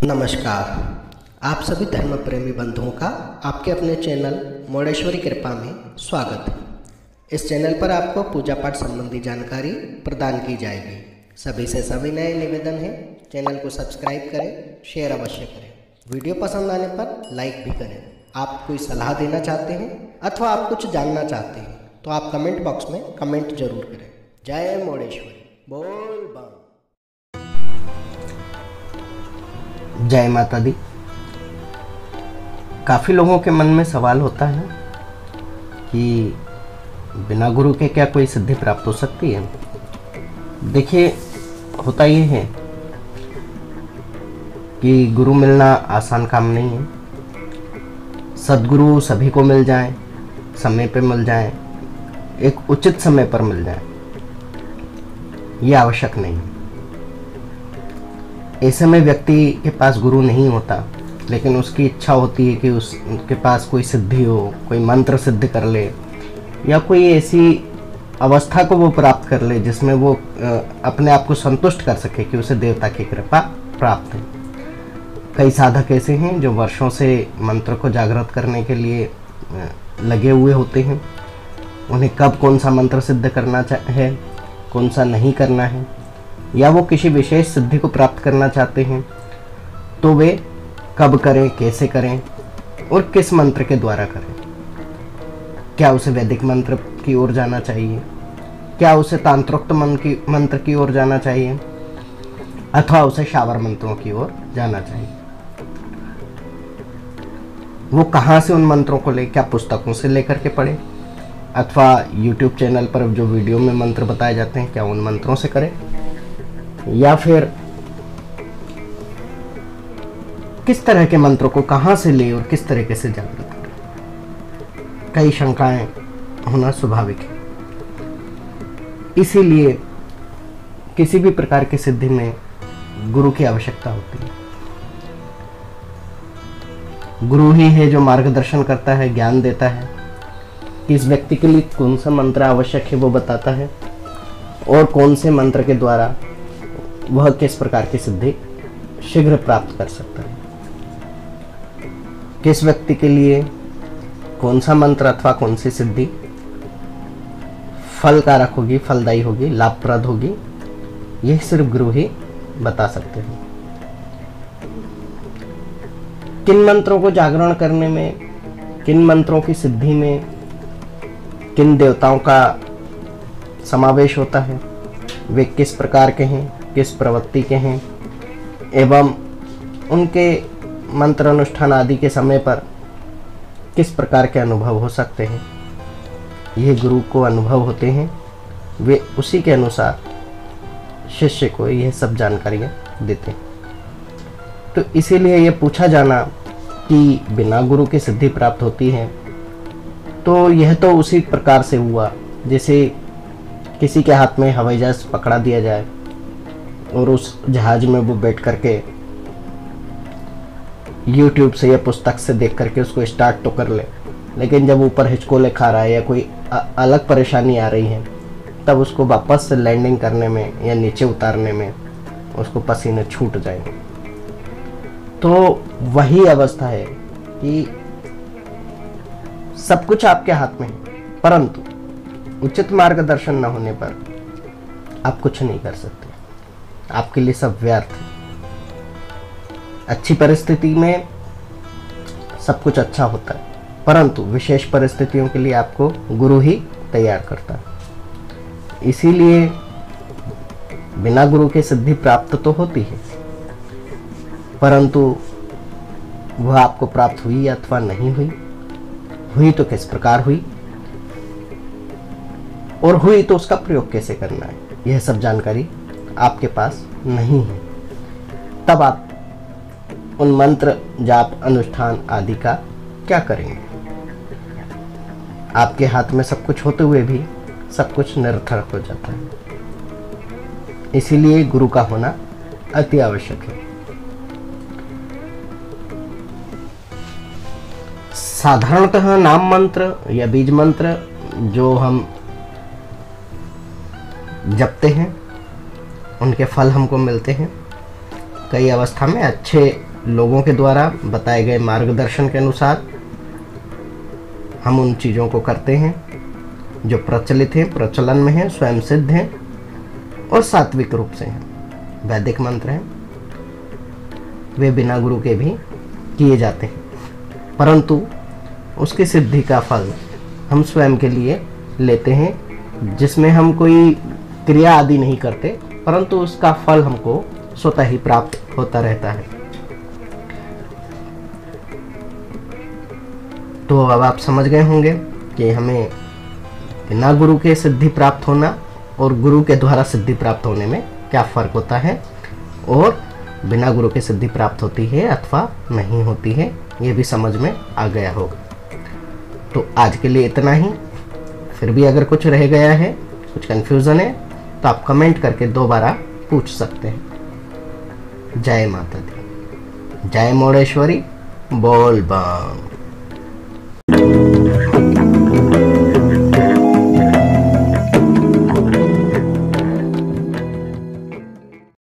नमस्कार। आप सभी धर्म प्रेमी बंधुओं का आपके अपने चैनल मोडेश्वरी कृपा में स्वागत है। इस चैनल पर आपको पूजा पाठ संबंधी जानकारी प्रदान की जाएगी। सभी से सविनय निवेदन है, चैनल को सब्सक्राइब करें, शेयर अवश्य करें। वीडियो पसंद आने पर लाइक भी करें। आप कोई सलाह देना चाहते हैं अथवा आप कुछ जानना चाहते हैं तो आप कमेंट बॉक्स में कमेंट जरूर करें। जय मोडेश्वरी, बोल बम। जय माता दी। काफ़ी लोगों के मन में सवाल होता है कि बिना गुरु के क्या कोई सिद्धि प्राप्त हो सकती है। देखिए, होता ये है कि गुरु मिलना आसान काम नहीं है। सद्गुरु सभी को मिल जाए, समय पे मिल जाए, एक उचित समय पर मिल जाए, ये आवश्यक नहीं है। ऐसे में व्यक्ति के पास गुरु नहीं होता, लेकिन उसकी इच्छा होती है कि उसके पास कोई सिद्धि हो, कोई मंत्र सिद्ध कर ले या कोई ऐसी अवस्था को वो प्राप्त कर ले जिसमें वो अपने आप को संतुष्ट कर सके कि उसे देवता की कृपा प्राप्त है। कई साधक ऐसे हैं जो वर्षों से मंत्र को जागृत करने के लिए लगे हुए होते हैं। उन्हें कब कौन सा मंत्र सिद्ध करना है, कौन सा नहीं करना है, या वो किसी विशेष सिद्धि को प्राप्त करना चाहते हैं तो वे कब करें, कैसे करें और किस मंत्र के द्वारा करें। क्या उसे वैदिक मंत्र की ओर जाना चाहिए, क्या उसे तांत्रोक्त मंत्र की ओर जाना चाहिए, अथवा उसे शावर मंत्रों की ओर जाना चाहिए। वो कहाँ से उन मंत्रों को ले, क्या पुस्तकों से लेकर के पढ़े अथवा YouTube चैनल पर जो वीडियो में मंत्र बताए जाते हैं क्या उन मंत्रों से करें, या फिर किस तरह के मंत्रों को कहां से ले और किस तरीके से जागृत करें। कई शंकाएं होना स्वाभाविक है। इसीलिए किसी भी प्रकार की सिद्धि में गुरु की आवश्यकता होती है। गुरु ही है जो मार्गदर्शन करता है, ज्ञान देता है कि इस व्यक्ति के लिए कौन सा मंत्र आवश्यक है, वो बताता है, और कौन से मंत्र के द्वारा वह किस प्रकार की सिद्धि शीघ्र प्राप्त कर सकता है। किस व्यक्ति के लिए कौन सा मंत्र अथवा कौन सी सिद्धि फलकारक होगी, फलदायी होगी, लाभप्रद होगी, यह सिर्फ गुरु ही बता सकते हैं। किन मंत्रों को जागरण करने में, किन मंत्रों की सिद्धि में किन देवताओं का समावेश होता है, वे किस प्रकार के हैं, किस प्रवृत्ति के हैं, एवं उनके मंत्र अनुष्ठान आदि के समय पर किस प्रकार के अनुभव हो सकते हैं, यह गुरु को अनुभव होते हैं। वे उसी के अनुसार शिष्य को यह सब जानकारियाँ देते हैं। तो इसीलिए यह पूछा जाना कि बिना गुरु की सिद्धि प्राप्त होती है, तो यह तो उसी प्रकार से हुआ जैसे किसी के हाथ में हवाई जहाज पकड़ा दिया जाए और उस जहाज में वो बैठ करके YouTube से या पुस्तक से देख करके उसको स्टार्ट तो कर ले, लेकिन जब ऊपर हिचकोले खा रहा है या कोई अलग परेशानी आ रही है, तब उसको वापस से लैंडिंग करने में या नीचे उतारने में उसको पसीने छूट जाएंगे। तो वही अवस्था है कि सब कुछ आपके हाथ में है, परंतु उचित मार्गदर्शन न होने पर आप कुछ नहीं कर सकते। आपके लिए सब व्यर्थ है। अच्छी परिस्थिति में सब कुछ अच्छा होता है, परंतु विशेष परिस्थितियों के लिए आपको गुरु ही तैयार करता है। इसीलिए बिना गुरु के सिद्धि प्राप्त तो होती है, परंतु वह आपको प्राप्त हुई अथवा नहीं हुई, हुई तो किस प्रकार हुई, और हुई तो उसका प्रयोग कैसे करना है, यह सब जानकारी आपके पास नहीं है। तब आप उन मंत्र, जाप, अनुष्ठान आदि का क्या करेंगे। आपके हाथ में सब कुछ होते हुए भी सब कुछ निरर्थक हो जाता है। इसीलिए गुरु का होना अति आवश्यक है। साधारणतः नाम मंत्र या बीज मंत्र जो हम जपते हैं उनके फल हमको मिलते हैं। कई अवस्था में अच्छे लोगों के द्वारा बताए गए मार्गदर्शन के अनुसार हम उन चीज़ों को करते हैं जो प्रचलित हैं, प्रचलन में हैं, स्वयं सिद्ध हैं और सात्विक रूप से हैं। वैदिक मंत्र हैं, वे बिना गुरु के भी किए जाते हैं, परंतु उसकी सिद्धि का फल हम स्वयं के लिए लेते हैं, जिसमें हम कोई क्रिया आदि नहीं करते, परंतु उसका फल हमको स्वतः ही प्राप्त होता रहता है। तो अब आप समझ गए होंगे कि हमें बिना गुरु के सिद्धि प्राप्त होना और गुरु के द्वारा सिद्धि प्राप्त होने में क्या फ़र्क होता है, और बिना गुरु के सिद्धि प्राप्त होती है अथवा नहीं होती है, ये भी समझ में आ गया होगा। तो आज के लिए इतना ही। फिर भी अगर कुछ रह गया है, कुछ कन्फ्यूज़न है, तो आप कमेंट करके दोबारा पूछ सकते हैं। जय माता दी, जय मोड़ेश्वरी, बोल बम।